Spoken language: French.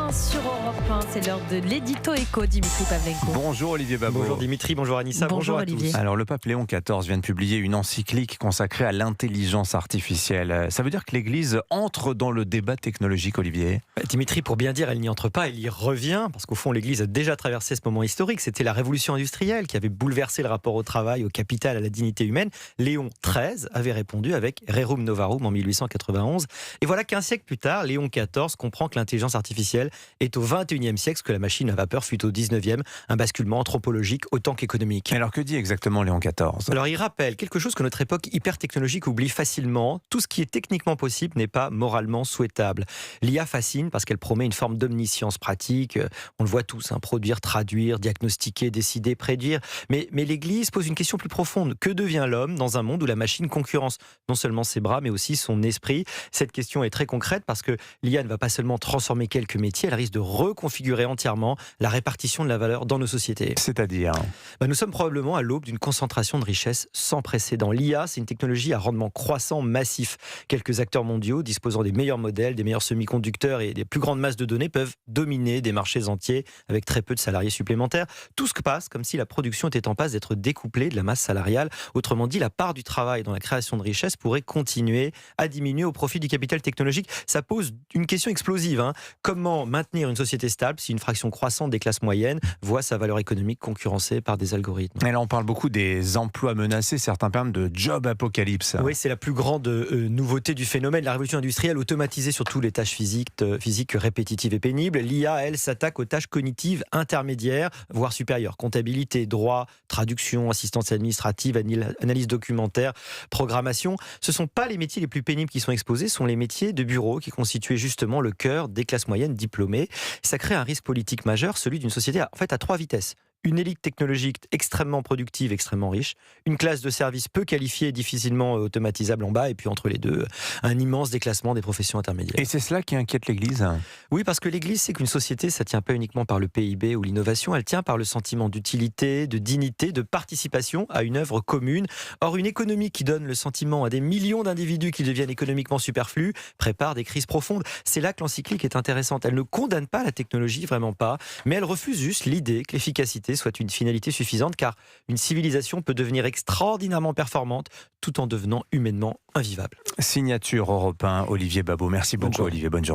1 sur Europe 1. C'est l'heure de l'édito éco, Dimitri Pavlenko. Bonjour Olivier Babot. Bonjour Dimitri, bonjour Anissa, Bonjour à Olivier. tous. Alors le pape Léon XIV vient de publier une encyclique consacrée à l'intelligence artificielle. Ça veut dire que l'Église entre dans le débat technologique, Olivier ? Dimitri, pour bien dire, elle n'y entre pas, elle y revient, parce qu'au fond l'Église a déjà traversé ce moment historique. C'était la révolution industrielle qui avait bouleversé le rapport au travail, au capital, à la dignité humaine. Léon XIII avait répondu avec Rerum Novarum en 1891. Et voilà qu'un siècle plus tard, Léon XIV comprend que l'intelligence artificielle est au XXIe siècle, ce que la machine à vapeur fut au XIXe, un basculement anthropologique autant qu'économique. Alors que dit exactement Léon XIV ? Alors il rappelle quelque chose que notre époque hyper technologique oublie facilement. Tout ce qui est techniquement possible n'est pas moralement souhaitable. L'IA fascine parce qu'elle promet une forme d'omniscience pratique. On le voit tous, produire, traduire, diagnostiquer, décider, prédire. Mais l'Église pose une question plus profonde. Que devient l'homme dans un monde où la machine concurrence non seulement ses bras mais aussi son esprit ? Cette question est très concrète parce que l'IA ne va pas seulement transformer quelques métiers, elle risque de reconfigurer entièrement la répartition de la valeur dans nos sociétés. C'est-à-dire ? Nous sommes probablement à l'aube d'une concentration de richesses sans précédent. L'IA, c'est une technologie à rendement croissant massif. Quelques acteurs mondiaux disposant des meilleurs modèles, des meilleurs semi-conducteurs et des plus grandes masses de données peuvent dominer des marchés entiers avec très peu de salariés supplémentaires. Tout se passe comme si la production était en passe d'être découplée de la masse salariale. Autrement dit, la part du travail dans la création de richesses pourrait continuer à diminuer au profit du capital technologique. Ça pose une question explosive. Comment maintenir une société stable si une fraction croissante des classes moyennes voit sa valeur économique concurrencée par des algorithmes ? Et là, on parle beaucoup des emplois menacés, certains parlent de job apocalypse. Oui, c'est la plus grande nouveauté du phénomène. La révolution industrielle automatisée surtout les tâches physiques répétitives et pénibles. L'IA, elle, s'attaque aux tâches cognitives intermédiaires, voire supérieures. Comptabilité, droit, traduction, assistance administrative, analyse documentaire, programmation. Ce ne sont pas les métiers les plus pénibles qui sont exposés, ce sont les métiers de bureau qui constituaient justement le cœur des classes moyennes diplômées. Ça crée un risque politique majeur, celui d'une société à 3 vitesses. Une élite technologique extrêmement productive, extrêmement riche, une classe de services peu qualifiée et difficilement automatisable en bas, et puis entre les deux, un immense déclassement des professions intermédiaires. Et c'est cela qui inquiète l'Église ? Oui, parce que l'Église sait qu'une société, ça ne tient pas uniquement par le PIB ou l'innovation, elle tient par le sentiment d'utilité, de dignité, de participation à une œuvre commune. Or, une économie qui donne le sentiment à des millions d'individus qu'ils deviennent économiquement superflus prépare des crises profondes. C'est là que l'encyclique est intéressante. Elle ne condamne pas la technologie, vraiment pas, mais elle refuse juste l'idée que l'efficacité soit une finalité suffisante, car une civilisation peut devenir extraordinairement performante tout en devenant humainement invivable. Signature Europe 1, Olivier Babot. Merci beaucoup, Olivier. Bonne journée.